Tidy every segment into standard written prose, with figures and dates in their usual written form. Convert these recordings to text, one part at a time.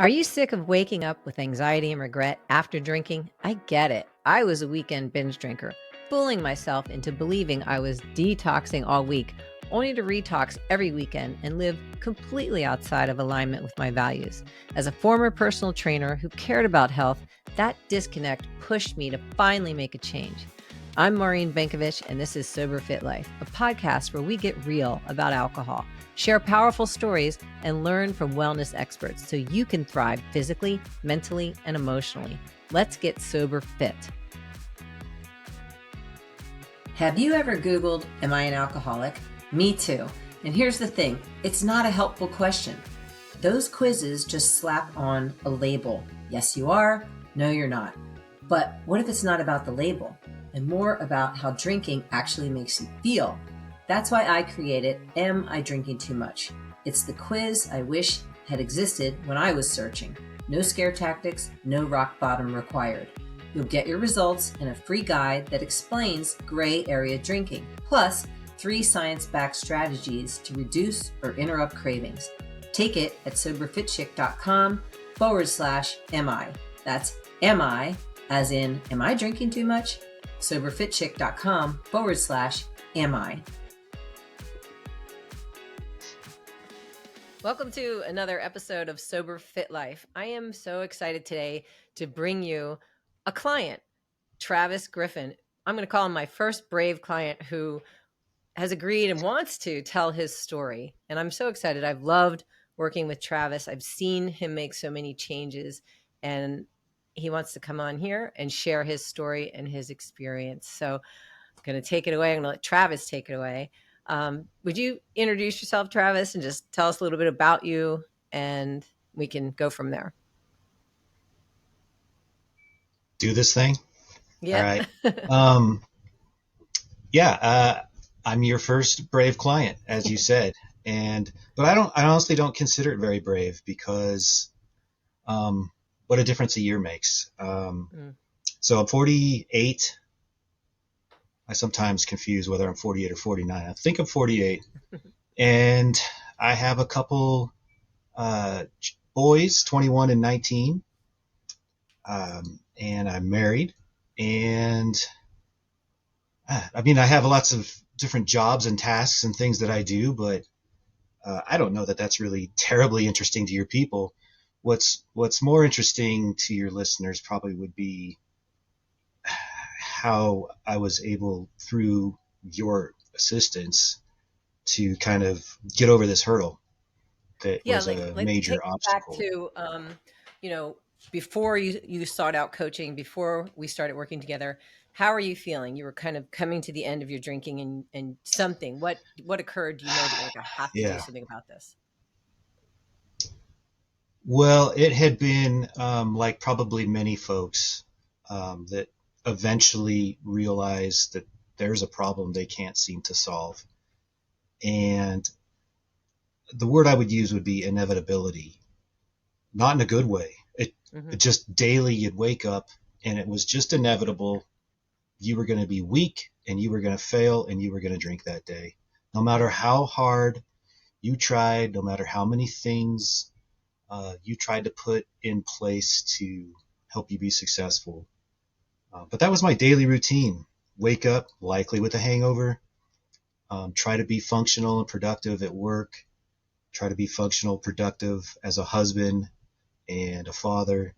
Are you sick of waking up with anxiety and regret after drinking? I get it. I was a weekend binge drinker, fooling myself into believing I was detoxing all week, only to retox every weekend and live completely outside of alignment with my values. As a former personal trainer who cared about health, that disconnect pushed me to finally make a change. I'm Maureen Bankovich, and this is Sober Fit Life, a podcast where we get real about alcohol, share powerful stories, and learn from wellness experts so you can thrive physically, mentally, and emotionally. Let's get sober fit. Have you ever Googled, "Am I an alcoholic?" Me too. And here's the thing, it's not a helpful question. Those quizzes just slap on a label. Yes, you are. No, you're not. But what if it's not about the label and more about how drinking actually makes you feel? That's why I created Am I Drinking Too Much? It's the quiz I wish had existed when I was searching. No scare tactics, no rock bottom required. You'll get your results and a free guide that explains gray area drinking, plus 3 science-backed strategies to reduce or interrupt cravings. Take it at soberfitchick.com/MI. That's MI, as in, am I drinking too much? soberfitchick.com/MI. Welcome to another episode of Sober Fit Life. I am so excited today to bring you a client, Travis Griffin. I'm going to call him my first brave client who has agreed and wants to tell his story. And I'm so excited. I've loved working with Travis. I've seen him make so many changes, and he wants to come on here and share his story and his experience. So I'm going to take it away. I'm going to let Travis take it away. Would you introduce yourself, Travis, and just tell us a little bit about you, and we can go from there. Do this thing? Yeah. All right. I'm your first brave client, as you said. But I honestly don't consider it very brave because, what a difference a year makes. So I'm 48. I sometimes confuse whether I'm 48 or 49. I think I'm 48. And I have a couple boys, 21 and 19. And I'm married. And I have lots of different jobs and tasks and things that I do, but I don't know that that's really terribly interesting to your people. What's more interesting to your listeners probably would be how I was able, through your assistance, to kind of get over this hurdle that was a major obstacle. Back to, before you sought out coaching, before we started working together, how are you feeling? You were kind of coming to the end of your drinking, and something. What occurred? Do you know that I have to do something about this? Well, it had been like probably many folks that eventually realize that there's a problem they can't seem to solve. And the word I would use would be inevitability, not in a good way. It just daily you'd wake up and it was just inevitable. You were going to be weak and you were going to fail and you were going to drink that day. No matter how hard you tried, no matter how many things you tried to put in place to help you be successful. But that was my daily routine. Wake up, likely with a hangover, try to be functional and productive at work, try to be functional, productive as a husband and a father,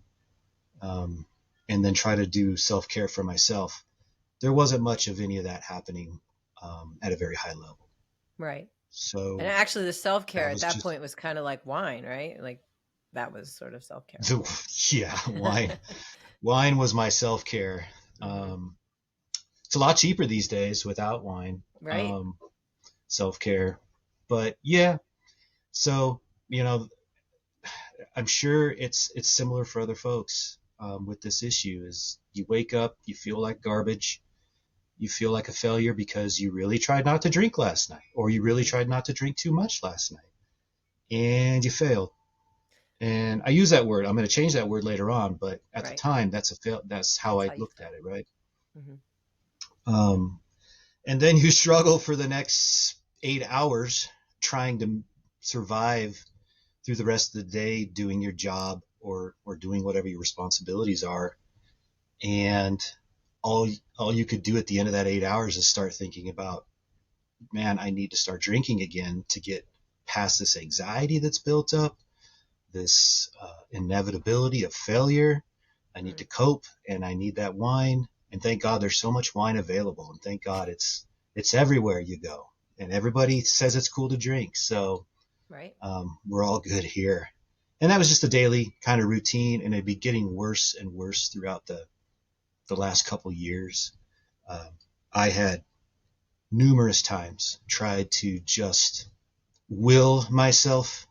and then try to do self-care for myself. There wasn't much of any of that happening at a very high level. Right. So, and actually the self-care at that point was kind of like wine, right? Like that was sort of self-care. Yeah, wine was my self-care. It's a lot cheaper these days without wine, right? Self-care. But yeah, so, I'm sure it's similar for other folks with this issue. Is you wake up, you feel like garbage, you feel like a failure because you really tried not to drink last night, or you really tried not to drink too much last night, and you failed. And I use that word. I'm going to change that word later on, but at the time, that's how I looked at it, right? And then you struggle for the next 8 hours trying to survive through the rest of the day, doing your job or doing whatever your responsibilities are. And all you could do at the end of that 8 hours is start thinking about, man, I need to start drinking again to get past this anxiety that's built up, this inevitability of failure. I need to cope, and I need that wine. And thank God there's so much wine available, and thank God it's everywhere you go, and everybody says it's cool to drink. So Right. we're all good here. And that was just a daily kind of routine, and it'd be getting worse and worse throughout the last couple years. Um, I had numerous times tried to just will myself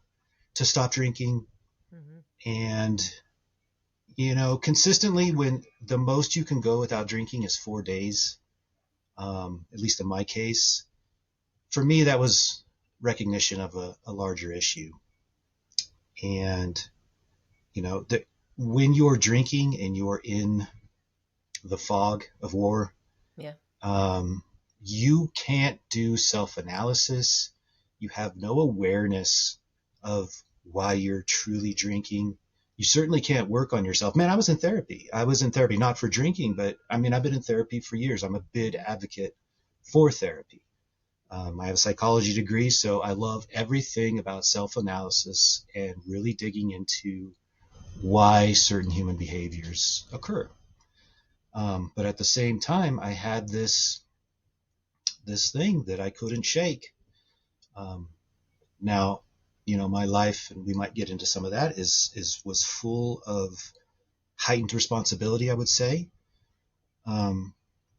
to stop drinking. Mm-hmm. And, consistently, when the most you can go without drinking is 4 days, at least in my case, for me, that was recognition of a larger issue. And, that when you're drinking and you're in the fog of war, Yeah. you can't do self-analysis. You have no awareness of why you're truly drinking. You certainly can't work on yourself. Man, I was in therapy. Not for drinking, but I mean, I've been in therapy for years. I'm a big advocate for therapy. I have a psychology degree, so I love everything about self-analysis and really digging into why certain human behaviors occur. But at the same time, I had this thing that I couldn't shake. Now, my life, and we might get into some of that, was full of heightened responsibility, I would say. But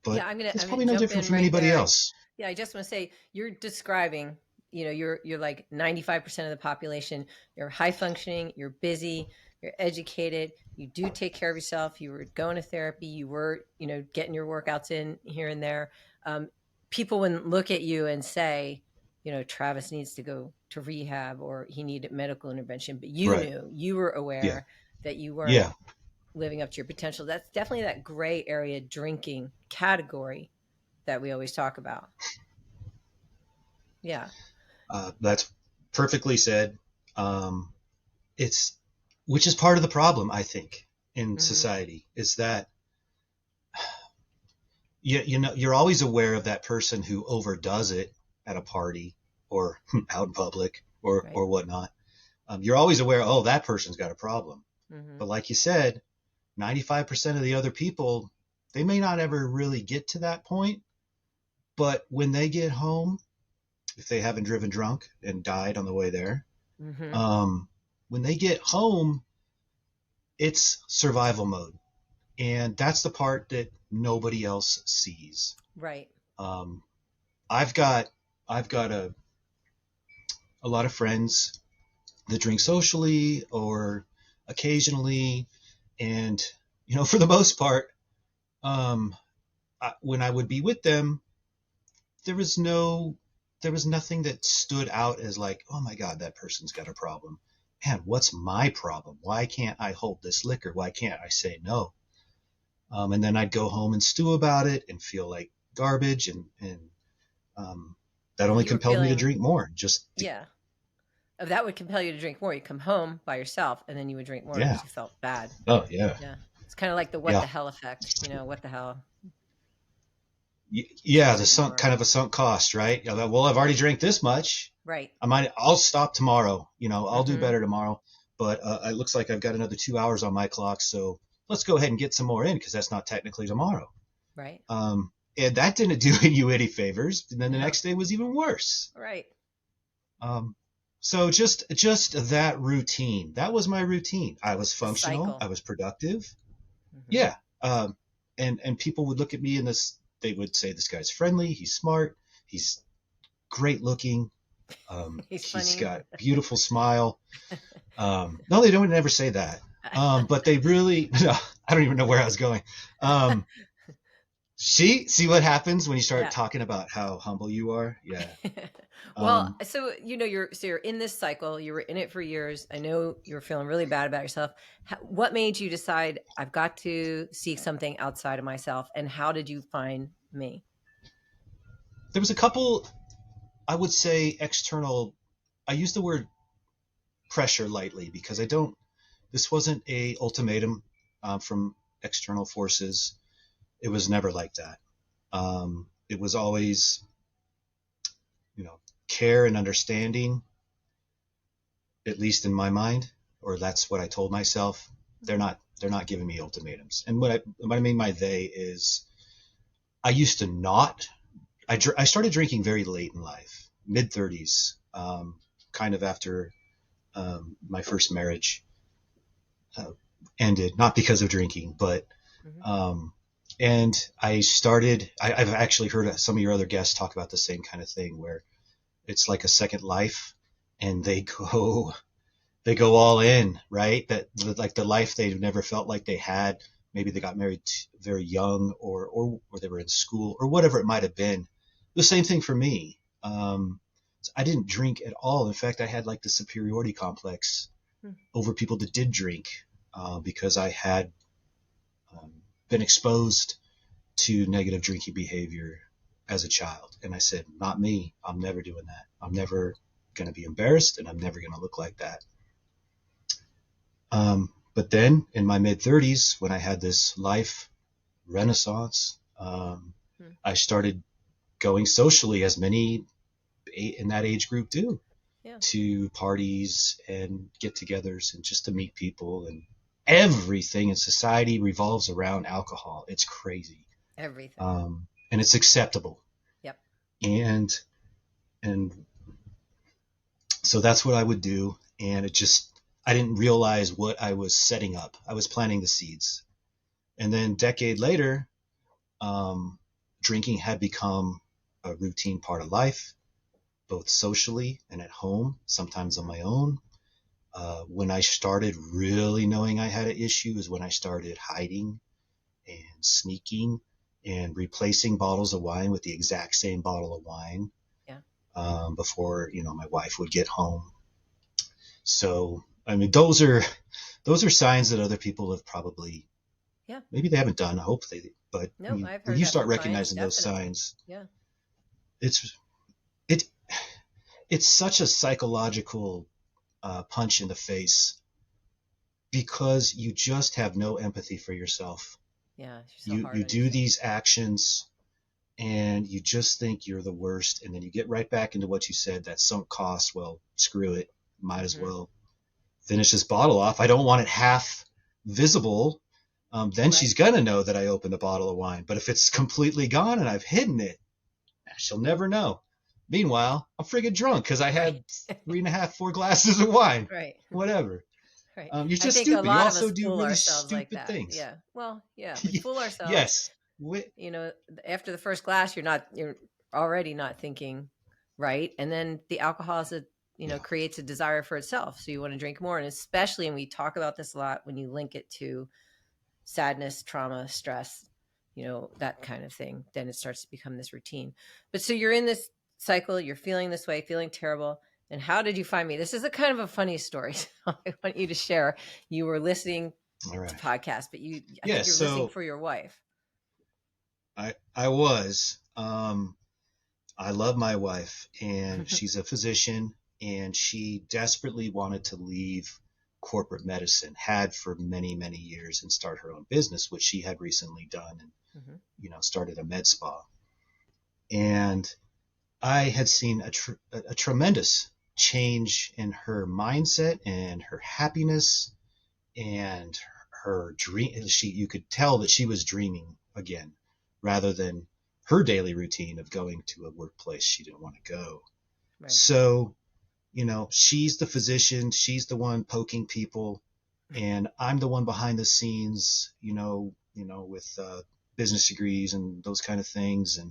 Yeah, it's I'm gonna probably no jump different in from right anybody there. else. Yeah, I just want to say you're describing, you're like 95% of the population. You're high functioning, you're busy, you're educated, you do take care of yourself, you were going to therapy, you were, getting your workouts in here and there. Um, People wouldn't look at you and say, Travis needs to go to rehab or he needed medical intervention, but you Right. knew, you were Yeah. aware that you weren't Yeah. living up to your potential. That's definitely that gray area drinking category that we always talk about. Yeah. That's perfectly said. It's which is part of the problem, I think, in Hmm. society, is that you're always aware of that person who overdoes it at a party or out in public Right. or whatnot. You're always aware, oh, that person's got a problem. Hmm. But like you said, 95% of the other people, they may not ever really get to that point. But when they get home, if they haven't driven drunk and died on the way there, Hmm. um, when they get home, it's survival mode. And that's the part that nobody else sees. Right. Um, I've got I've got a lot of friends that drink socially or occasionally, and for the most part, um, when I would be with them, there was no there was nothing that stood out as like, oh my God, that person's got a problem. Man, what's my problem? Why can't I hold this liquor? Why can't I say no? And then I'd go home and stew about it and feel like garbage, and um, that So only you were compelled me to feeling, drink more. Just to, yeah, that would compel you to drink more. You come home by yourself and then you would drink more yeah. because you felt bad. Oh yeah. Yeah. It's kind of like the what Yeah. the hell effect. What the hell? Should Yeah, the drink sunk more. kind of a sunk cost, right? Well, I've already drank this much. Right. I'll stop tomorrow. I'll do Hmm. better tomorrow. But it looks like I've got another 2 hours on my clock, so let's go ahead and get some more in because that's not technically tomorrow. Right. And that didn't do you any favors. And then the No. next day was even worse. Right. Um, so just that routine. That was my routine. I was The functional. cycle. I was productive. Hmm. Yeah. And people would look at me and they would say, this guy's friendly. He's smart. He's great looking. He's He's funny. got beautiful smile. No, they don't ever say that. But they really, no, I don't even know where I was going. Um, see what happens when you start Yeah. talking about how humble you are. Yeah. Well, Um, so you're in this cycle. You were in it for years. I know you were feeling really bad about yourself. What made you decide I've got to seek something outside of myself? And how did you find me? there was a couple, I would say, external. I use the word pressure lightly because I don't. This wasn't a ultimatum from external forces. It was never like that. It was always, care and understanding, at least in my mind, or that's what I told myself. They're not giving me ultimatums. And what I mean by they is, I used to not. I started drinking very late in life, mid 30s, kind of after my first marriage ended, not because of drinking, but and I started. I've actually heard some of your other guests talk about the same kind of thing, where it's like a second life, and they go all in, right? That like the life they've never felt like they had. Maybe they got married very young, or they were in school, or whatever it might have been. The same thing for me. I didn't drink at all. In fact, I had like the superiority complex over people that did drink, because I had been exposed to negative drinking behavior as a child. And I said, not me. I'm never doing that. I'm never going to be embarrassed, and I'm never going to look like that. But then in my mid 30s, when I had this life renaissance, I started going socially, as many in that age group do, to parties and get-togethers and just to meet people. And everything in society revolves around alcohol. It's crazy. Everything. And it's acceptable. Yep. And so that's what I would do. And I didn't realize what I was setting up. I was planting the seeds. And then a decade later, drinking had become a routine part of life, both socially and at home, sometimes on my own. When I started really knowing I had an issue is when I started hiding and sneaking and replacing bottles of wine with the exact same bottle of wine before, my wife would get home. So, I mean, those are signs that other people have probably, maybe they haven't done, hopefully, but when you start recognizing those signs, it's such a psychological punch in the face, because you just have no empathy for yourself. Yeah, you do these actions and you just think you're the worst, and then you get right back into what you said, that sunk cost. Well, screw it, might as well finish this bottle off. I don't want it half visible. Then she's gonna know that I opened a bottle of wine. But if it's completely gone and I've hidden it, she'll never know. Meanwhile, I'm friggin' drunk because I had 3.5, 4 glasses of wine. Right. Whatever. Right. You're just I think stupid. a lot You also of us do fool really ourselves like stupid that. things. Yeah. Well, yeah, we fool ourselves. Yes. After the first glass, you're already not thinking right, and then the alcohol creates a desire for itself, so you want to drink more. And especially, and we talk about this a lot, when you link it to sadness, trauma, stress, that kind of thing, then it starts to become this routine. But so you're in this cycle, you're feeling this way, feeling terrible. And how did you find me? This is a kind of a funny story. So I want you to share. You were listening to podcasts, but I think you're listening for your wife. I was. I love my wife, and she's a physician, and she desperately wanted to leave corporate medicine, had for many, many years, and start her own business, which she had recently done, and started a med spa. And I had seen a tremendous change in her mindset and her happiness and her dream. You could tell that she was dreaming again, rather than her daily routine of going to a workplace she didn't want to go. Right. So, she's the physician, she's the one poking people, and I'm the one behind the scenes, with business degrees and those kind of things, and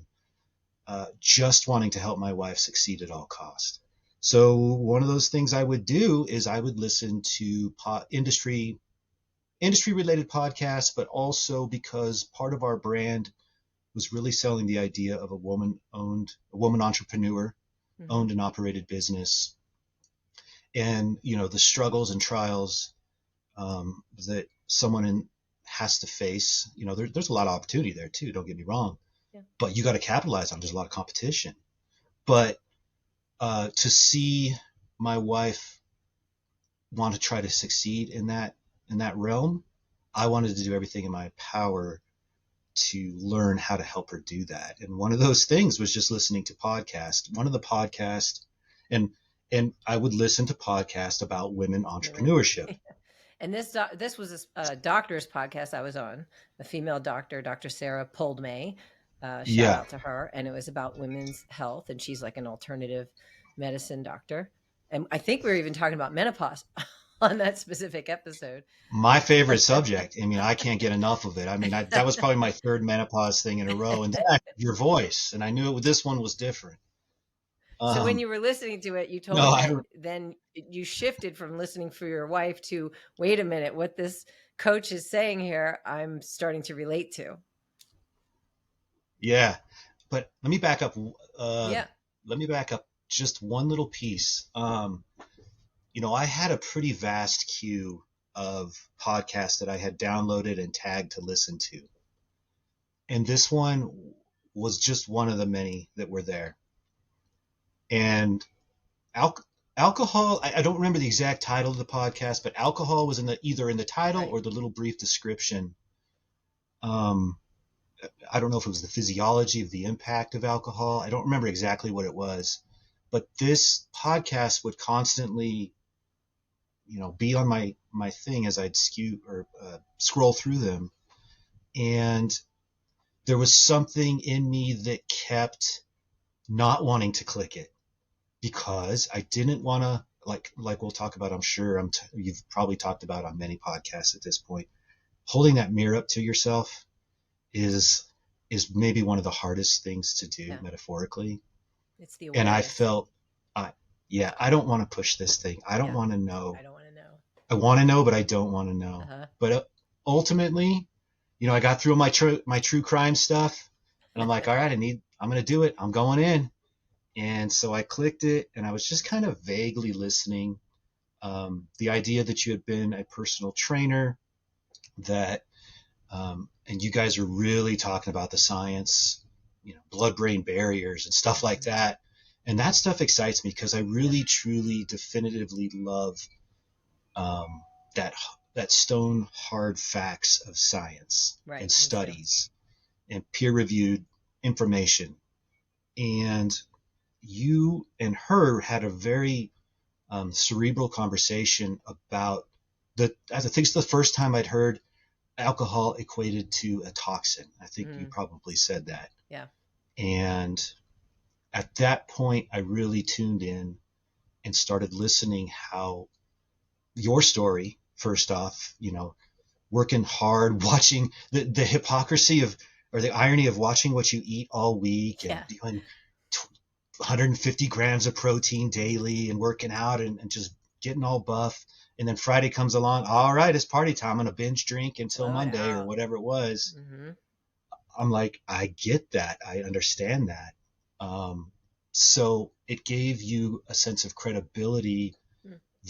just wanting to help my wife succeed at all costs. So one of those things I would do is I would listen to industry related podcasts, but also because part of our brand was really selling the idea of a woman entrepreneur, owned and operated business. And, the struggles and trials that someone has to face, there's a lot of opportunity there too, don't get me wrong, but you got to capitalize on it. There's a lot of competition. But to see my wife want to try to succeed in that in that realm, I wanted to do everything in my power to learn how to help her do that. And one of those things was just listening to podcasts. One of the podcasts, and and I would listen to podcasts about women entrepreneurship. And this was a doctor's podcast I was on. A female doctor, Dr. Sarah Poldmay. Shout Yeah, out to her. And it was about women's health, and she's like an alternative medicine doctor. And I think we were even talking about menopause on that specific episode. my favorite subject. I mean, I can't get enough of it. I mean, that was probably my third menopause thing in a row. And then your voice, and I knew this one was different. So when you were listening to it, you told No, me I that don't. then you shifted from listening for your wife to, wait a minute, what this coach is saying here, I'm starting to relate to. Yeah, but let me back up. Yeah. Let me back up just one little piece. I had a pretty vast queue of podcasts that I had downloaded and tagged to listen to. And this one was just one of the many that were there. And alcohol, I don't remember the exact title of the podcast, but alcohol was either in the title Right. or the little brief description. I don't know if it was the physiology of the impact of alcohol. I don't remember exactly what it was, but this podcast would constantly, be on my thing as I'd scroll through them. And there was something in me that kept not wanting to click it because I didn't want to, like we'll talk about, I'm sure you've probably talked about on many podcasts at this point, holding that mirror up to yourself is maybe one of the hardest things to do, metaphorically. It's the And awareness. I felt, I don't want to push this thing. I don't want to know. I don't want to know. I want to know, but I don't want to know. Uh-huh. But ultimately, I got through my true crime stuff, and I'm like, all right, I'm going to do it. I'm going in. And so I clicked it, and I was just kind of vaguely listening. The idea that you had been a personal trainer, and you guys are really talking about the science, blood-brain barriers and stuff like that. And that stuff excites me because I really, truly, definitively love that stone hard facts of science, right, and studies and peer-reviewed information. And you and her had a very cerebral conversation about I think it's the first time I'd heard alcohol equated to a toxin. I think you probably said that. Yeah. And at that point, I really tuned in and started listening how your story, first off, working hard, watching the hypocrisy or the irony of watching what you eat all week and doing 150 grams of protein daily and working out and just getting all buff. And then Friday comes along. All right, it's party time. I'm going to binge drink until Monday or whatever it was. Mm-hmm. I'm like, I get that. I understand that. So it gave you a sense of credibility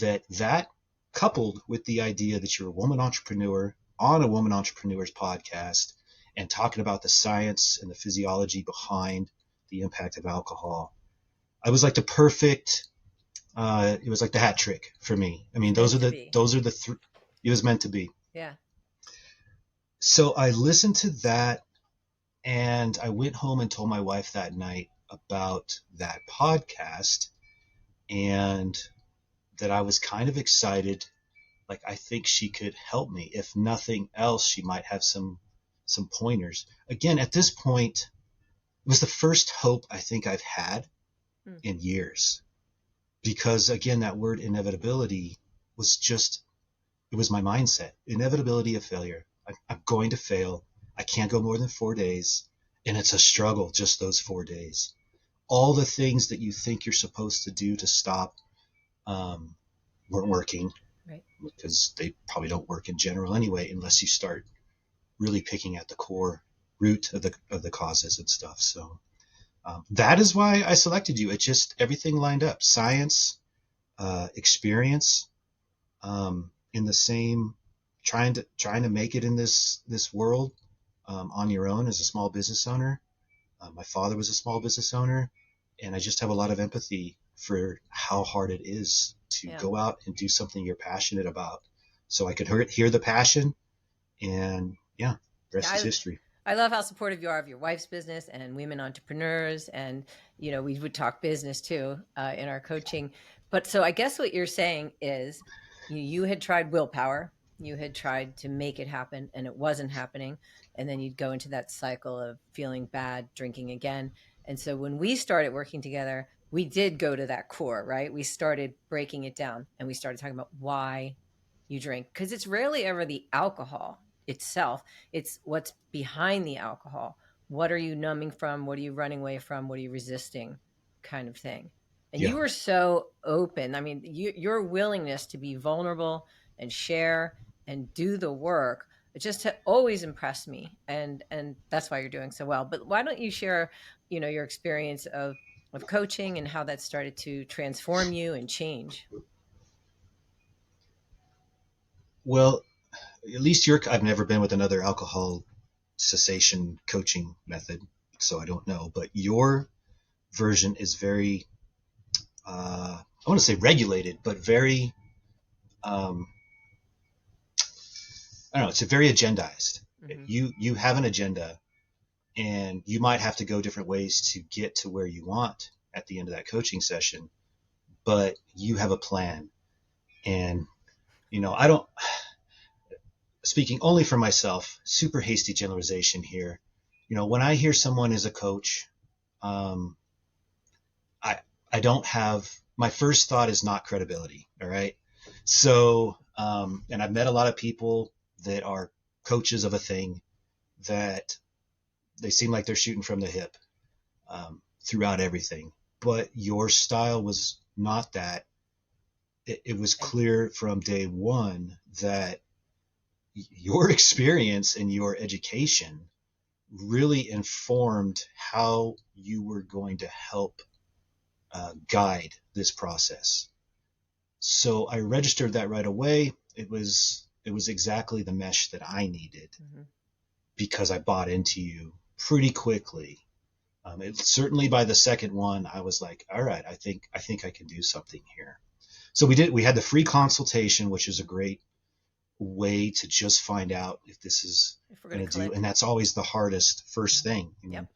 that coupled with the idea that you're a woman entrepreneur on a woman entrepreneurs podcast and talking about the science and the physiology behind the impact of alcohol. I was like the perfect, it was like the hat trick for me. I mean, those are the three, it was meant to be. Yeah. So I listened to that and I went home and told my wife that night about that podcast and that I was kind of excited. Like, I think she could help me. If nothing else, she might have some pointers. Again, at this point, it was the first hope I think I've had in years. Because, again, that word inevitability was it was my mindset. Inevitability of failure. I'm going to fail. I can't go more than 4 days. And it's a struggle, just those 4 days. All the things that you think you're supposed to do to stop weren't working. Right. Because they probably don't work in general anyway, unless you start really picking at the core root of the causes and stuff. So that is why I selected you. It just, everything lined up. Science, experience, in the same, trying to make it in this world on your own as a small business owner. My father was a small business owner, and I just have a lot of empathy for how hard it is to go out and do something you're passionate about. so I could hear the passion, and yeah, the rest is Yeah, history. I love how supportive you are of your wife's business and women entrepreneurs. And, we would talk business too in our coaching. But so I guess what you're saying is you had tried willpower, you had tried to make it happen and it wasn't happening. And then you'd go into that cycle of feeling bad, drinking again. And so when we started working together, we did go to that core, right? We started breaking it down and we started talking about why you drink, because it's rarely ever the alcohol itself, it's what's behind the alcohol. What are you numbing from? What are you running away from? What are you resisting? Kind of thing. And Yeah. you were so open. I mean, your willingness to be vulnerable and share and do the work, it just always impressed me. And that's why you're doing so well. But why don't you share, your experience of coaching and how that started to transform you and change? Well, at least I've never been with another alcohol cessation coaching method, so I don't know. But your version is very, I want to say regulated, but very, um, I don't know, it's very agendized. Mm-hmm. You have an agenda, and you might have to go different ways to get to where you want at the end of that coaching session, but you have a plan. And, I don't, speaking only for myself, super hasty generalization here. When I hear someone is a coach, um, I I don't have, my first thought is not credibility. All right. So, and I've met a lot of people that are coaches of a thing that they seem like they're shooting from the hip throughout everything. But your style was not that. It was clear from day one that your experience and your education really informed how you were going to help guide this process. So I registered that right away. It was exactly the mesh that I needed, Mm-hmm. because I bought into you pretty quickly. Certainly by the second one, I was like, all right, I think I can do something here. So we had the free consultation, which is a great way to just find out if this is If we're going going to to do, click. and that's always the hardest first thing. Yep.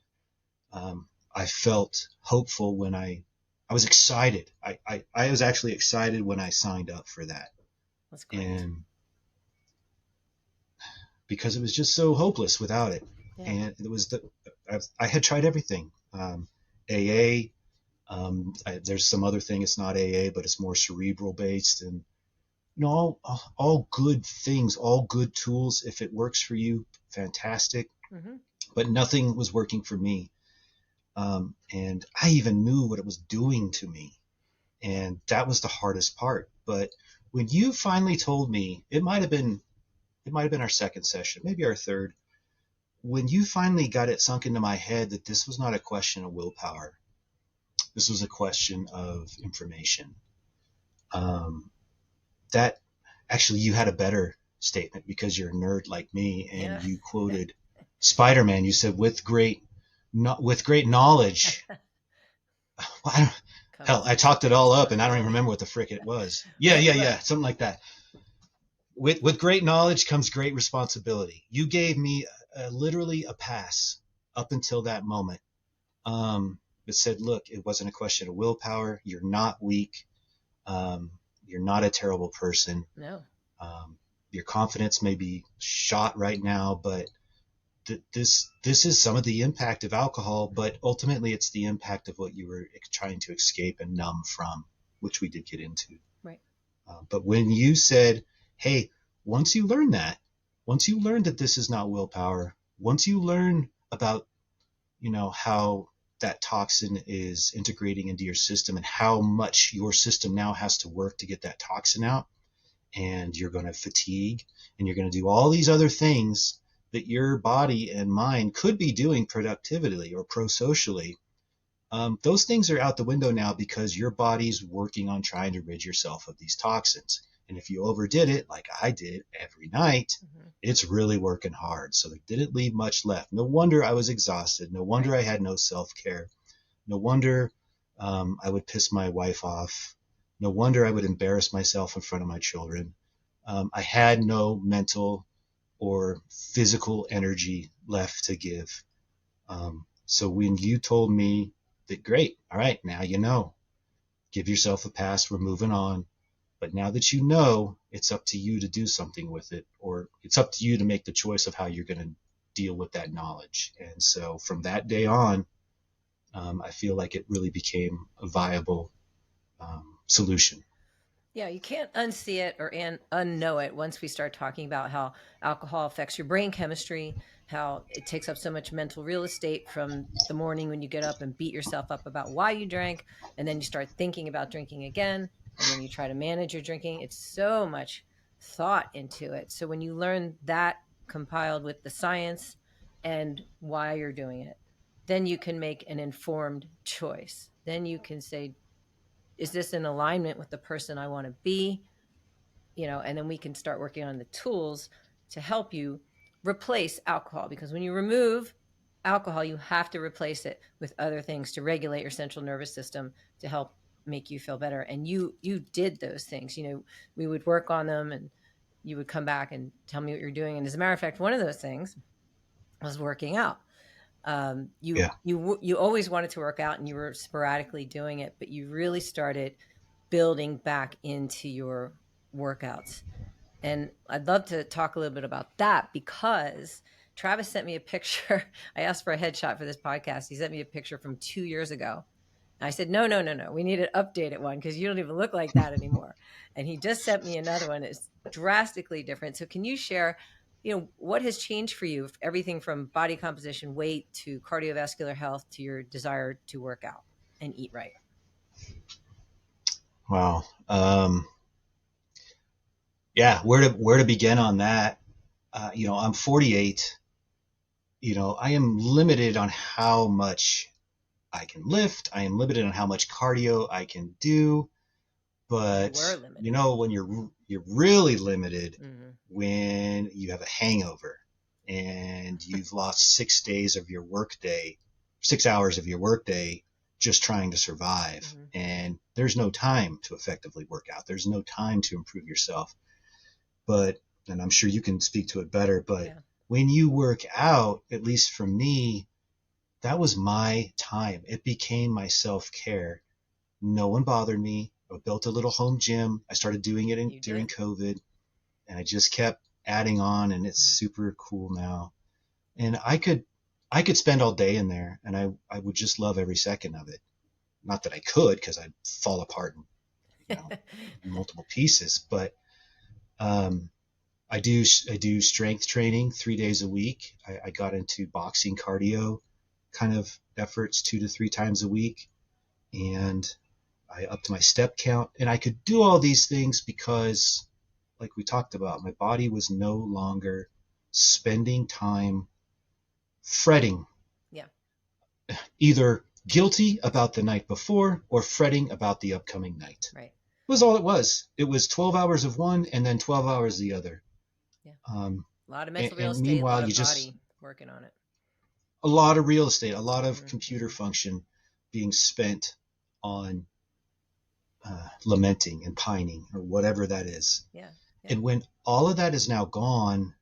I felt hopeful when I was excited. I was actually excited when I signed up for that. That's great. And because it was just so hopeless without it. Yeah. And it was I had tried everything. AA, there's some other thing. It's not AA, but it's more cerebral based, and all good things, all good tools. If it works for you, fantastic. Mm-hmm. But nothing was working for me. And I even knew what it was doing to me. And that was the hardest part. But when you finally told me, it might have been our second session, maybe our third, when you finally got it sunk into my head that this was not a question of willpower, this was a question of information. That actually, you had a better statement because you're a nerd like me, and Yeah. you quoted Spider-Man. You said, with great knowledge. Well, hell, I talked it all up and I don't even remember what the frick it was. Yeah, something like that. With great knowledge comes great responsibility. You gave me literally a pass up until that moment. It said, look, it wasn't a question of willpower. You're not weak. You're not a terrible person. No. Your confidence may be shot right now, but this is some of the impact of alcohol, but ultimately it's the impact of what you were trying to escape and numb from, which we did get into. Right. But when you said, hey, once you learn that this is not willpower, once you learn about, how that toxin is integrating into your system and how much your system now has to work to get that toxin out, and you're going to fatigue and you're going to do all these other things that your body and mind could be doing productively or pro-socially, those things are out the window now because your body's working on trying to rid yourself of these toxins. And if you overdid it, like I did every night, it's really working hard. So there didn't leave much left. No wonder I was exhausted. No wonder I had no self-care. No wonder I would piss my wife off. No wonder I would embarrass myself in front of my children. I had no mental or physical energy left to give. So when you told me that, great, all right, now you know, give yourself a pass, we're moving on. But now that you know, it's up to you to do something with it, or it's up to you to make the choice of how you're going to deal with that knowledge. And so from that day on, I feel like it really became a viable solution. Yeah, you can't unsee it or unknow it once we start talking about how alcohol affects your brain chemistry, how it takes up so much mental real estate from the morning when you get up and beat yourself up about why you drank, and then you start thinking about drinking again, and then you try to manage your drinking. It's so much thought into it. So when you learn that compiled with the science and why you're doing it, then you can make an informed choice. Then you can say, is this in alignment with the person I want to be? And then we can start working on the tools to help you replace alcohol, because when you remove alcohol, you have to replace it with other things to regulate your central nervous system to help make you feel better. And you did those things. We would work on them, and you would come back and tell me what you're doing. And as a matter of fact, one of those things was working out. Yeah. You always wanted to work out, and you were sporadically doing it, but you really started building back into your workouts. And I'd love to talk a little bit about that, because Travis sent me a picture. I asked for a headshot for this podcast. He sent me a picture from 2 years ago. And I said, no. We need an updated one, because you don't even look like that anymore. And he just sent me another one. It's drastically different. So can you share, what has changed for you? Everything from body composition, weight, to cardiovascular health, to your desire to work out and eat right. Wow. Yeah. Where to begin on that? I'm 48. I am limited on how much I can lift. I am limited on how much cardio I can do. But when you're really limited, mm-hmm. when you have a hangover and you've lost 6 days of your workday, 6 hours of your workday just trying to survive, mm-hmm. and there's no time to effectively work out. There's no time to improve yourself. And I'm sure you can speak to it better, but when you work out, at least for me, that was my time. It became my self-care. No one bothered me. I built a little home gym. I started doing it during COVID, and I just kept adding on, and it's super cool now. And I could spend all day in there, and I would just love every second of it. Not that I could, because I'd fall apart in multiple pieces, but I do strength training 3 days a week. I got into boxing cardio kind of efforts 2 to 3 times a week, and I upped my step count. And I could do all these things because, like we talked about, my body was no longer spending time fretting. Yeah. Either guilty about the night before or fretting about the upcoming night. Right. It was all it was. It was 12 hours of one and then 12 hours of the other. Yeah. A lot of mental real estate, meanwhile, a lot of body working on it. A lot of real estate, a lot of mm-hmm. computer function being spent on lamenting and pining, or whatever that is. Yeah. And when all of that is now gone,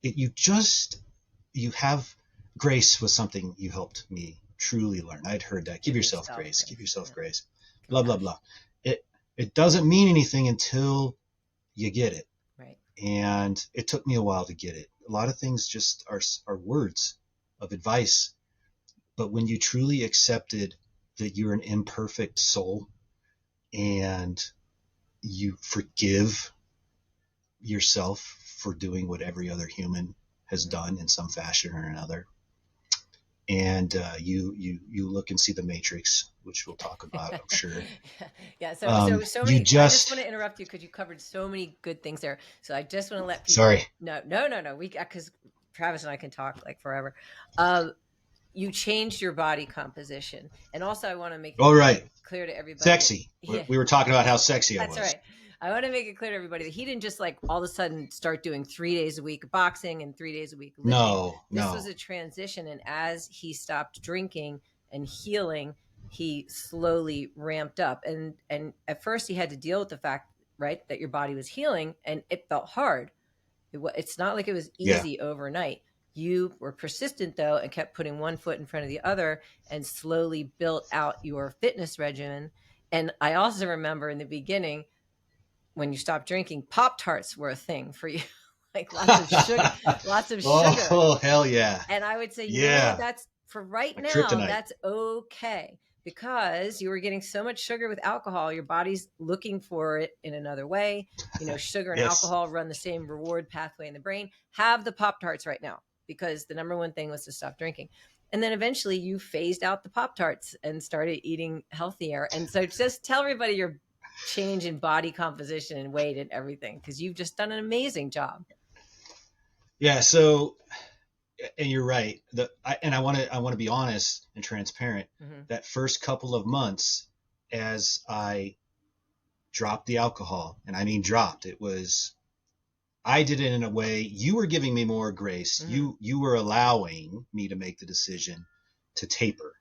you have grace was something you helped me truly learn. I'd heard that. Give yourself grace. Give yourself grace. Blah, blah, blah. It doesn't mean anything until you get it. Right. And it took me a while to get it. A lot of things just are words of advice. But when you truly accepted that you're an imperfect soul and you forgive yourself for doing what every other human has done in some fashion or another, and you look and see the Matrix, which we'll talk about, I'm sure. Yeah. So many. I just want to interrupt you because you covered so many good things there. So I just want to let people. Sorry. No. Because Travis and I can talk like forever. You changed your body composition, and also I want to make it clear to everybody. Sexy. Yeah. We were talking about how sexy I was. That's right. I want to make it clear to everybody that he didn't just like all of a sudden start doing 3 days a week boxing and 3 days a week lifting. No. This was a transition, and as he stopped drinking and healing, he slowly ramped up. And at first he had to deal with the fact right? That your body was healing, and it felt hard. It's not like it was Yeah. easy overnight. You were persistent though and kept putting one foot in front of the other and slowly built out your fitness regimen. And I also remember in the beginning when you stopped drinking, Pop Tarts were a thing for you, like lots of sugar, lots of sugar. Oh, hell yeah. And I would say, you know what? Yeah. That's for right My now, kryptonite. that's okay because you were getting so much sugar with alcohol, your body's looking for it in another way. You know, sugar and Yes. alcohol run the same reward pathway in the brain. Have the Pop Tarts right now because the number one thing was to stop drinking. And then eventually you phased out the Pop Tarts and started eating healthier. And so just tell everybody your change in body composition and weight and everything because you've just done an amazing job. Yeah. So, and you're right. I want to be honest and transparent. Mm-hmm. That first couple of months, as I dropped the alcohol, and I mean dropped, I did it in a way. You were giving me more grace. Mm-hmm. You were allowing me to make the decision to taper.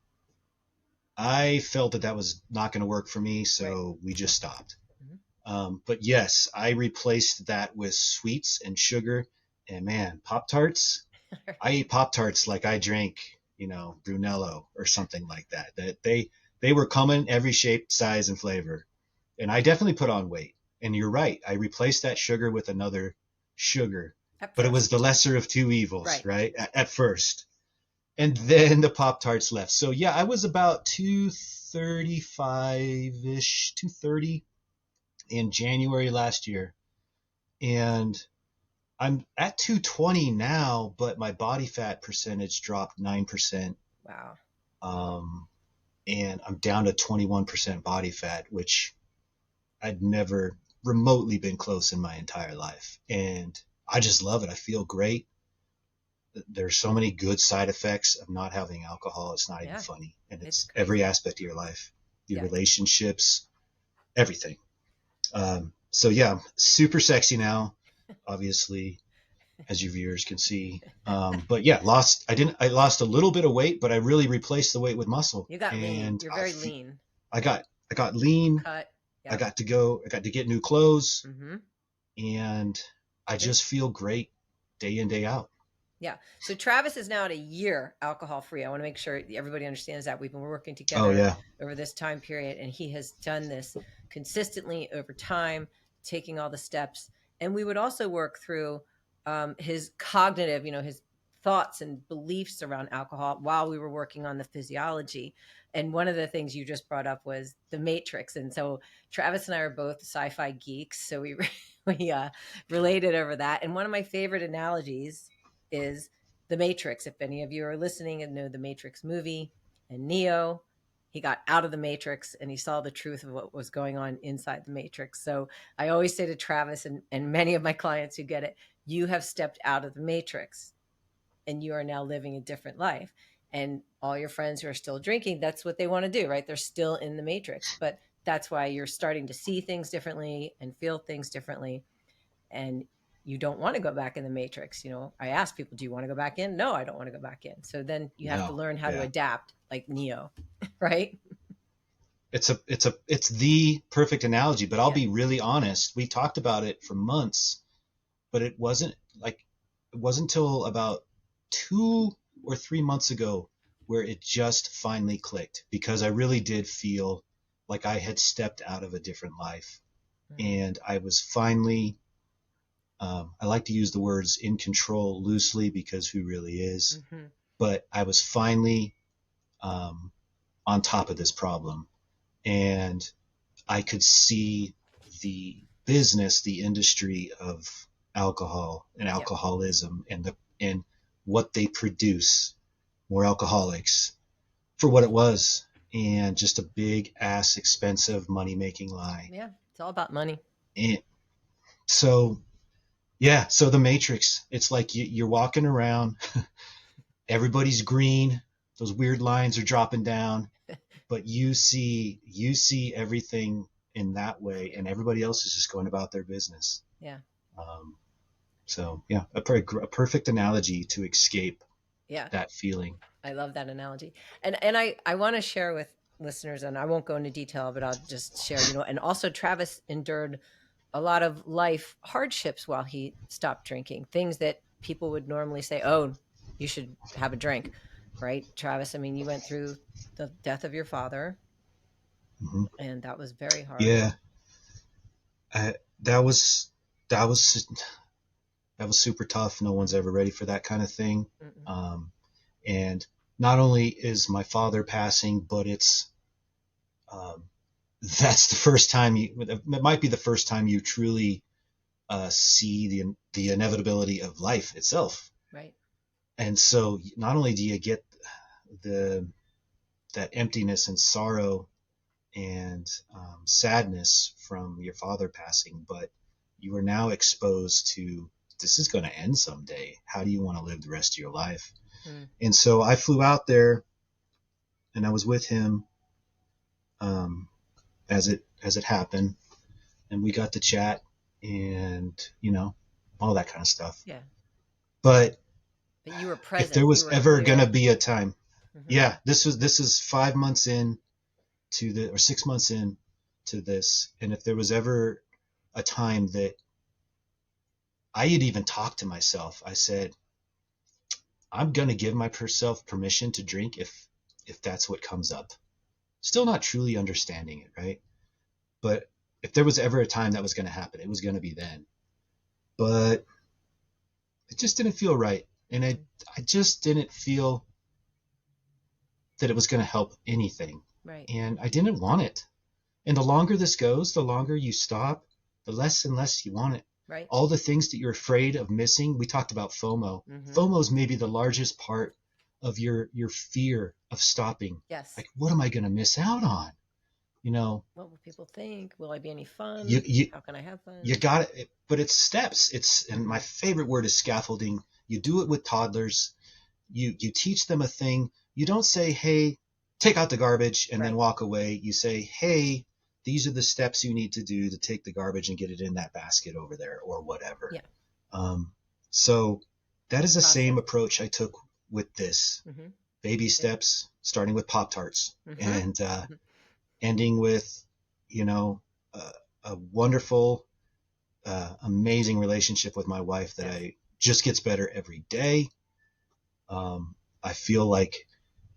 I felt that was not going to work for me, so Right. we just stopped. Mm-hmm. But yes, I replaced that with sweets and sugar, and man, Pop Tarts. I eat Pop Tarts like I drank, Brunello or something like that. That they were coming every shape, size, and flavor, and I definitely put on weight. And you're right, I replaced that sugar with another sugar, At but it was first. the lesser of two evils, Right. right? At first, and then the Pop Tarts left. So yeah, I was about 235 ish, 230 in January last year, and I'm at 220 now, but my body fat percentage dropped 9%. Wow. Um, and I'm down to 21% body fat, which I'd never remotely been close in my entire life. And I just love it. I feel great. There's so many good side effects of not having alcohol. It's not even Yeah. funny. And It's it's every crazy. aspect of your life, your Yeah. relationships, everything. So yeah, I'm super sexy now, obviously, as your viewers can see. But yeah, I lost a little bit of weight, but I really replaced the weight with muscle. You got lean. And You're very lean. I got lean. Cut. I Yep. got to get new clothes, Mm-hmm. and I Good. just feel great day in, day out. Yeah. So Travis is now at a year alcohol free. I want to make sure everybody understands that we've been working Oh together yeah. over this time period, and he has done this consistently over time, taking all the steps. And we would also work through his cognitive, his thoughts and beliefs around alcohol while we were working on the physiology. And one of the things you just brought up was the Matrix. And so Travis and I are both sci-fi geeks, so we we related over that. And one of my favorite analogies is the Matrix. If any of you are listening and know the Matrix movie, and Neo, he got out of the Matrix and he saw the truth of what was going on inside the Matrix. So I always say to Travis and many of my clients who get it, you have stepped out of the Matrix and you are now living a different life. And all your friends who are still drinking, that's what they want to do, right? They're still in the Matrix. But that's why you're starting to see things differently and feel things differently. And you don't want to go back in the Matrix. I ask people, do you want to go back in? No, I don't want to go back in. So then you have to No. learn how to Yeah. adapt like Neo, right? It's the perfect analogy, but I'll Yeah. be really honest. We talked about it for months, but it wasn't until about 2 or 3 months ago where it just finally clicked, because I really did feel like I had stepped out of a different life, and I was finally, I like to use the words in control loosely because who really is, Mm-hmm. but I was finally on top of this problem, and I could see the business, the industry of alcohol and Yep. alcoholism, and what they produce, more alcoholics, for what it was, and just a big ass expensive money making lie. Yeah. It's all about money. And so yeah, so the Matrix, it's like you're walking around, everybody's green, those weird lines are dropping down, but you see everything in that way, and everybody else is just going about their business. Yeah. Um, so yeah, a perfect analogy to escape Yeah. that feeling. I love that analogy. And I want to share with listeners, and I won't go into detail, but I'll just share, and also Travis endured a lot of life hardships while he stopped drinking, things that people would normally say, oh, you should have a drink, right, Travis? I mean, you went through the death of your father, Mhm. and that was very hard. Yeah, I, that was that was that was super tough. No one's ever ready for that kind of thing. Mm-mm. Um, and not only is my father passing, but it's um, that's the first time it might be the first time you truly see the inevitability of life itself. Right. And so not only do you get the that emptiness and sorrow and sadness from your father passing, but you are now exposed to this is going to end someday. How do you want to live the rest of your life? Mm. And so I flew out there and I was with him um, as it happened, and we got to chat and all that kind of stuff. Yeah. But But you were if present. there You was were ever going to clear. be a time, Mm-hmm. yeah, this is 5 months in to the or 6 months in to this, and if there was ever a time that I had even talked to myself, I said, I'm going to give myself permission to drink if that's what comes up. Still not truly understanding it, right? But if there was ever a time that was going to happen, it was going to be then. But it just didn't feel right. And I just didn't feel that it was going to help anything. Right. And I didn't want it. And the longer this goes, the longer you stop, the less and less you want it. Right. All the things that you're afraid of missing. We talked about FOMO. Mm-hmm. FOMO is maybe the largest part of your fear of stopping. Yes. Like, what am I going to miss out on? What will people think? Will I be any fun? You How can I have fun? you got it, but it's steps. And my favorite word is scaffolding. You do it with toddlers. You teach them a thing. You don't say, "Hey, take out the garbage," and then walk away. You say, "Hey, these are the steps you need to do to take the garbage and get it in that basket over there," or whatever. Yeah. So that is the same approach I took with this. Mm-hmm. Baby steps, starting with Pop-Tarts, Mm-hmm. and ending with, a wonderful, amazing relationship with my wife that I just gets better every day. I feel like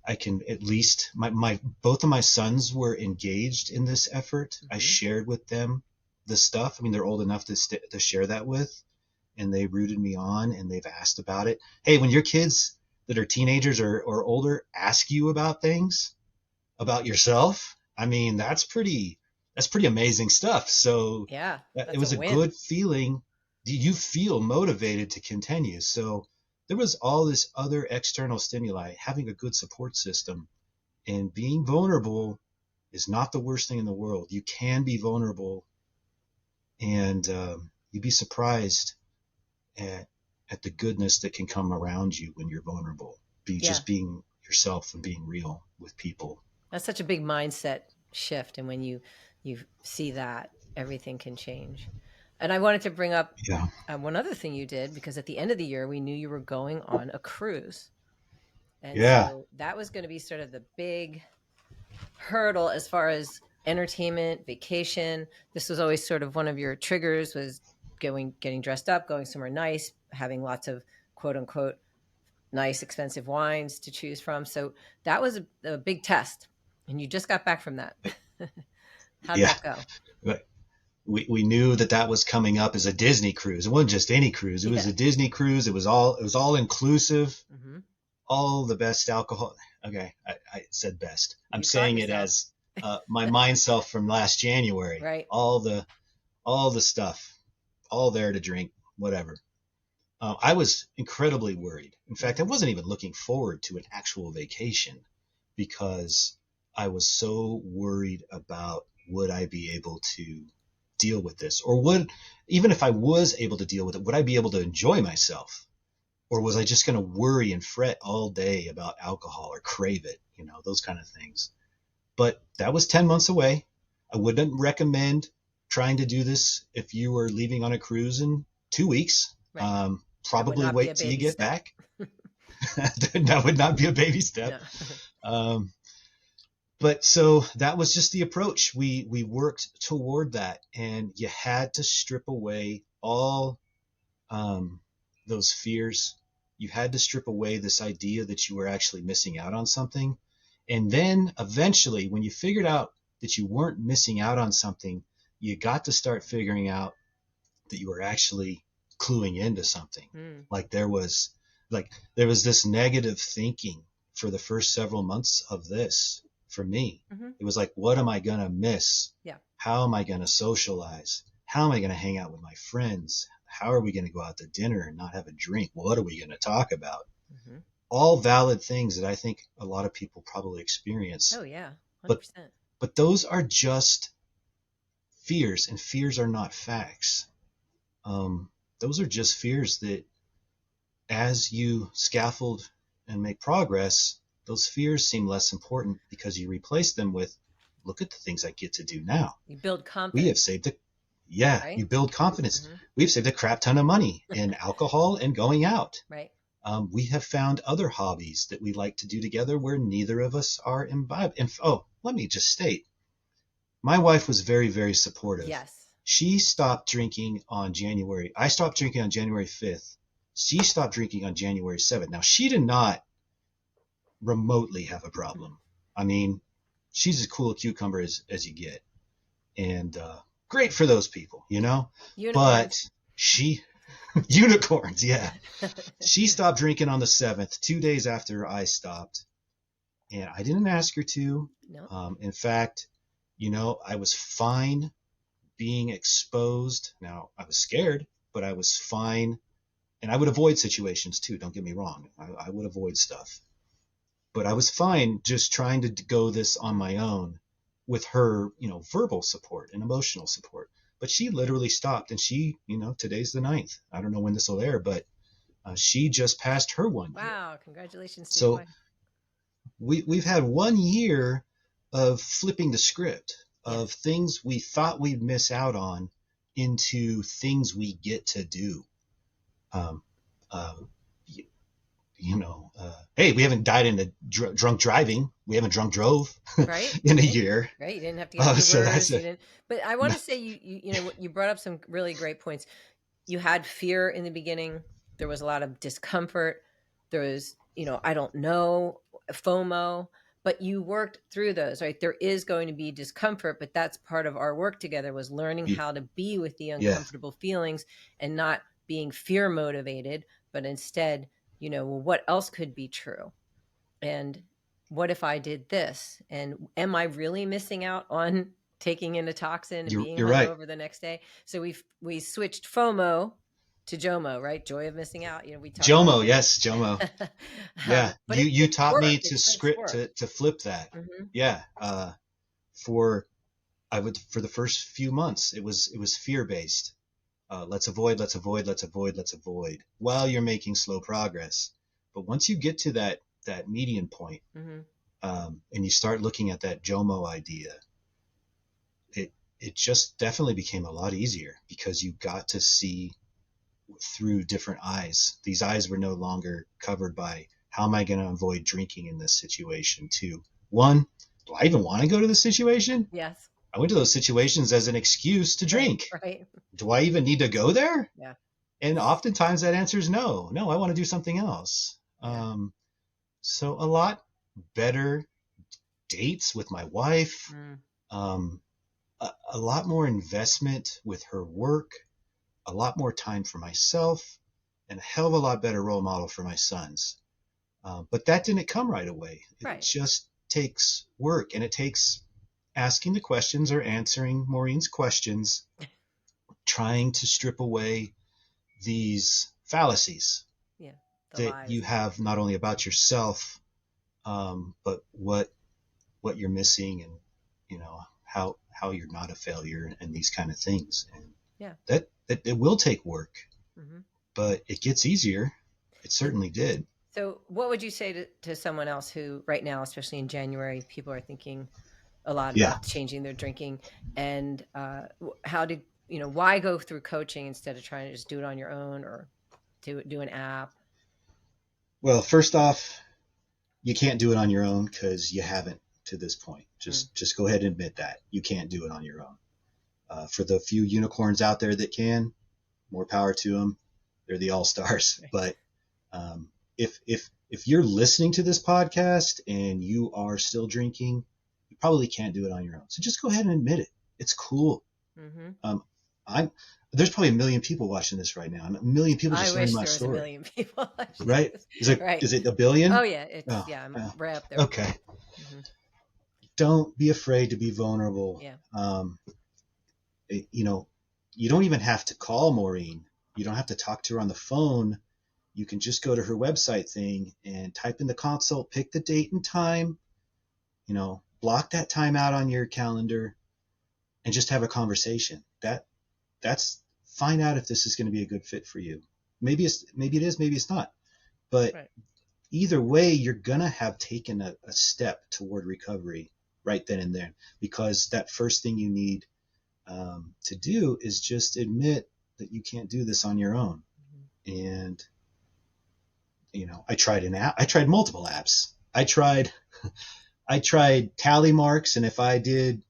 I can at least my both of my sons were engaged in this effort. Mm-hmm. I shared with them the stuff. I mean, they're old enough to share that with, and they rooted me on and they've asked about it. Hey, when your kids that are teenagers or older ask you about things about yourself, I mean, that's pretty amazing stuff. So yeah, it was a good feeling. You feel motivated to continue. So there was all this other external stimuli. Having a good support system and being vulnerable is not the worst thing in the world. You can be vulnerable, and you'd be surprised at the goodness that can come around you when you're vulnerable. Just being yourself and being real with people. That's such a big mindset shift, and when you see that, everything can change. And I wanted to bring up one other thing you did, because at the end of the year we knew you were going on a cruise, and so that was going to be sort of the big hurdle as far as entertainment, vacation. This was always sort of one of your triggers, was getting dressed up, going somewhere nice, having lots of quote unquote nice expensive wines to choose from. So that was a big test, and you just got back from that. How'd that go? But we knew that was coming up as a Disney cruise. It wasn't just any cruise. It was a Disney cruise. It was all inclusive. Mm-hmm. All the best alcohol. Okay, I said best. I'm saying it as my mind self from last January. Right. All the stuff, all there to drink, whatever. I was incredibly worried. In fact, I wasn't even looking forward to an actual vacation because I was so worried about, would I be able to deal with this? Or even if I was able to deal with it, would I be able to enjoy myself? Or was I just going to worry and fret all day about alcohol or crave it? Those kind of things. But that was 10 months away. I wouldn't recommend trying to do this if you were leaving on a cruise in 2 weeks. Right. Probably wait till you get back. That would not be a baby step. No. But so that was just the approach. We worked toward that, and you had to strip away all um, those fears. You had to strip away this idea that you were actually missing out on something. And then eventually, when you figured out that you weren't missing out on something, you got to start figuring out that you were actually cluing into something. Like there was this negative thinking for the first several months of this for me. It was like, what am I going to miss? Yeah. How am I going to socialize? How am I going to hang out with my friends? How are we going to go out to dinner and not have a drink? What are we going to talk about? All valid things that I think a lot of people probably experience. Oh yeah, 100%. But those are just fears, and fears are not facts. Those are just fears that as you scaffold and make progress, those fears seem less important because you replace them with, look at the things I get to do now. You build confidence. We have saved right? You build confidence. We've saved a crap ton of money in alcohol and going out. Right. We have found other hobbies that we like to do together where neither of us are imbibed. And let me just state, my wife was very, very supportive. Yes. She stopped drinking on I stopped drinking on January 5th. She stopped drinking on January 7th. Now, she did not remotely have a problem. I mean, she's as cool a cucumber as you get. And great for those people, you know? Unicorns. But unicorns, yeah. She stopped drinking on the 7th, 2 days after I stopped. And I didn't ask her to. No. In fact, I was fine being exposed. Now, I was scared, but I was fine. And I would avoid situations too, don't get me wrong. I would avoid stuff. But I was fine just trying to go this on my own with her, verbal support and emotional support. But she literally stopped, and she, today's the 9th. I don't know when this will air, but she just passed her 1 year. Wow, congratulations. So we've had 1 year of flipping the script of things we thought we'd miss out on into things we get to do. Hey, we haven't died in drunk driving. We haven't drunk drove in a year. Right. You didn't have to get Ubers. But I want to say you brought up some really great points. You had fear in the beginning. There was a lot of discomfort. There was, I don't know, FOMO, but you worked through those, right? There is going to be discomfort, but that's part of our work together, was learning how to be with the uncomfortable feelings and not being fear motivated, but instead, what else could be true? And what if I did this? And am I really missing out on taking in a toxin and being hungover the next day? So we switched FOMO to JOMO, right? Joy of missing out. We talked JOMO, yes, JOMO. Yeah, you taught me to flip that. Yeah, for the first few months, it was fear based. Let's avoid while you're making slow progress. But once you get to that median point, and you start looking at that JOMO idea, it just definitely became a lot easier because you got to see through different eyes. These eyes were no longer covered by, how am I going to avoid drinking in this situation? 2, 1, do I even want to go to the situation? Yes. I went to those situations as an excuse to drink. Right. Do I even need to go there? Yeah. And oftentimes that answer is no. No, I want to do something else. Yeah. So a lot better dates with my wife, a lot more investment with her work, a lot more time for myself, and a hell of a lot better role model for my sons. But that didn't come right away. It just takes work, and it takes asking the questions or answering Maureen's questions, trying to strip away these fallacies that lies you have not only about yourself, but what you're missing, and how you're not a failure, and these kind of things. And that it will take work, but it gets easier. It certainly did. So what would you say to someone else who right now, especially in January, people are thinking a lot about changing their drinking, and why go through coaching instead of trying to just do it on your own or do an app? Well, first off, you can't do it on your own because you haven't to this point. Just go ahead and admit that you can't do it on your own. For the few unicorns out there that can, more power to them. They're the all-stars. But if you're listening to this podcast and you are still drinking, you probably can't do it on your own. So just go ahead and admit it. It's cool. There's probably 1 million people watching this right now, and 1 million people just hearing my story. I wish there was 1 million people watching right? this. Is it 1 billion? Oh yeah, I'm right up there. Okay. Don't be afraid to be vulnerable. Yeah. You don't even have to call Maureen. You don't have to talk to her on the phone. You can just go to her website thing and type in the consult, pick the date and time, block that time out on your calendar and just have a conversation. That's find out if this is going to be a good fit for you. Maybe it is, maybe it's not. But either way, you're going to have taken a step toward recovery right then and there, because that first thing you need to do is just admit that you can't do this on your own. And, I tried an app. I tried multiple apps. I tried tally marks. And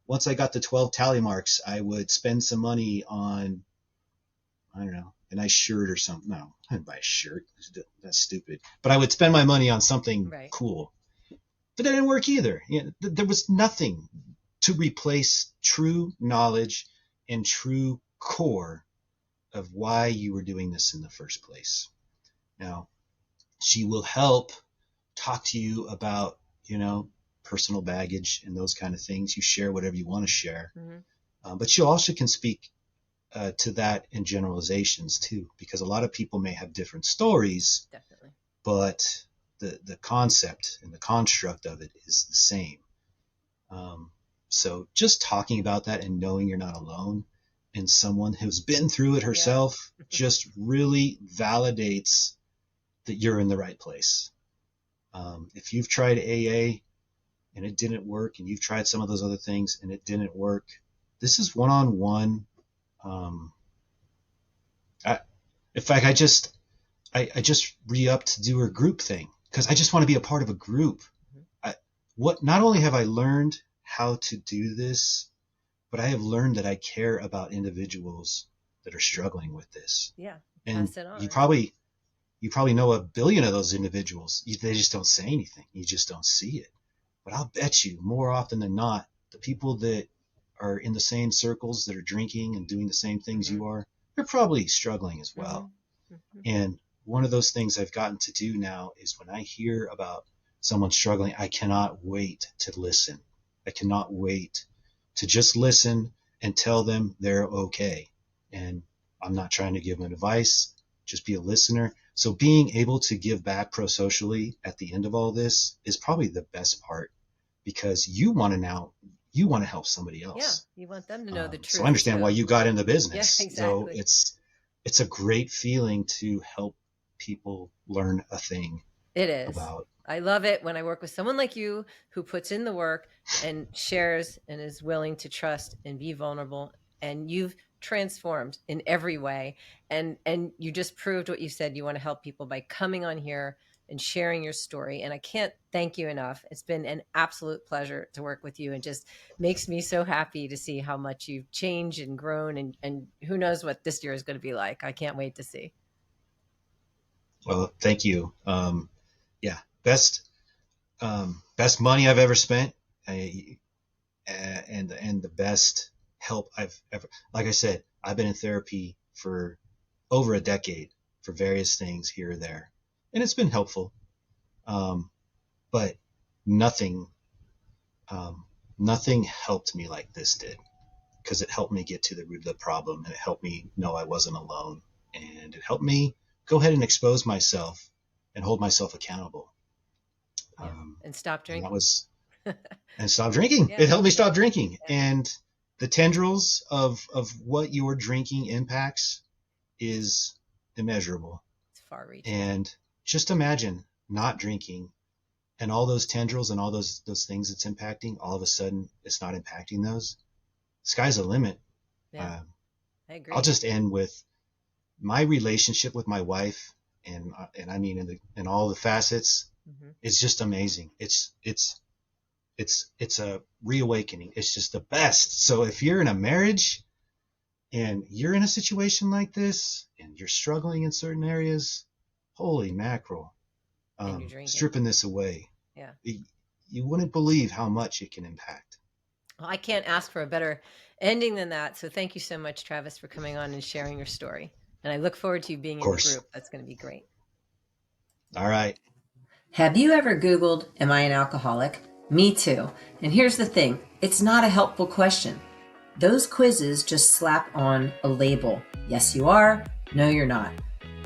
once I got to 12 tally marks, I would spend some money on, I don't know, a nice shirt or something. No, I didn't buy a shirt. That's stupid. But I would spend my money on something cool. But that didn't work either. There was nothing to replace true knowledge and true core of why you were doing this in the first place. Now, she will help talk to you about, personal baggage and those kind of things. You share whatever you want to share. But she also can speak to that in generalizations too, because a lot of people may have different stories. Definitely. But the concept and the construct of it is the same. So just talking about that and knowing you're not alone and someone who's been through it herself just really validates that you're in the right place. If you've tried AA and it didn't work, and you've tried some of those other things and it didn't work, this is one-on-one. In fact, I just re-upped to do a group thing because I just want to be a part of a group. Not only have I learned how to do this, but I have learned that I care about individuals that are struggling with this. Yeah. And pass it on. You probably know 1 billion of those individuals. They just don't say anything. You just don't see it. But I'll bet you more often than not, the people that are in the same circles that are drinking and doing the same things you are, they're probably struggling as well. And one of those things I've gotten to do now is when I hear about someone struggling, I cannot wait to listen. I cannot wait to just listen and tell them they're okay. And I'm not trying to give them advice, just be a listener. So being able to give back pro-socially at the end of all this is probably the best part, because you want to help somebody else. Yeah, you want them to know the truth. So I understand why you got in the business. Yeah, exactly. So it's a great feeling to help people learn a thing. It is. I love it when I work with someone like you who puts in the work and shares and is willing to trust and be vulnerable. And you've transformed in every way. And you just proved what you said. You want to help people by coming on here and sharing your story. And I can't thank you enough. It's been an absolute pleasure to work with you, and just makes me so happy to see how much you've changed and grown, and who knows what this year is going to be like. I can't wait to see. Well, thank you. Best money I've ever spent, and the best help I've ever, like I said, I've been in therapy for over a decade for various things here or there, and it's been helpful. But nothing helped me like this did, because it helped me get to the root of the problem, and it helped me know I wasn't alone, and it helped me go ahead and expose myself and hold myself accountable. And stop drinking. And stop drinking. It helped me stop drinking. Yeah. And the tendrils of what your drinking impacts is immeasurable. It's far reaching. And just imagine not drinking and all those tendrils and all those things it's impacting, all of a sudden it's not impacting those. Sky's the limit. Yeah. I agree. I'll just end with my relationship with my wife, and I mean in all the facets, is just amazing. It's it's a reawakening. It's just the best. So if you're in a marriage and you're in a situation like this and you're struggling in certain areas, holy mackerel, And you're drinking. stripping this away. Yeah. You wouldn't believe how much it can impact. Well, I can't ask for a better ending than that. So thank you so much, Travis, for coming on and sharing your story. And I look forward to you being in the group. That's going to be great. All right. Have you ever Googled, am I an alcoholic? Me too. And here's the thing, it's not a helpful question. Those quizzes just slap on a label. Yes, you are. No, you're not.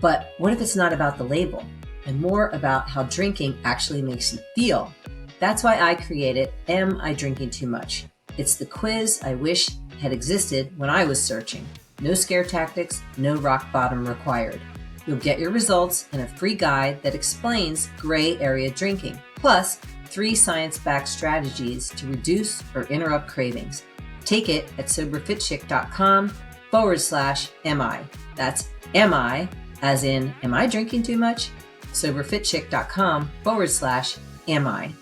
But what if it's not about the label and more about how drinking actually makes you feel? That's why I created Am I Drinking Too Much? It's the quiz I wish had existed when I was searching. No scare tactics, no rock bottom required. You'll get your results and a free guide that explains gray area drinking, plus 3 science-backed strategies to reduce or interrupt cravings. Take it at soberfitchick.com/MI. That's MI, as in, am I drinking too much? soberfitchick.com/MI.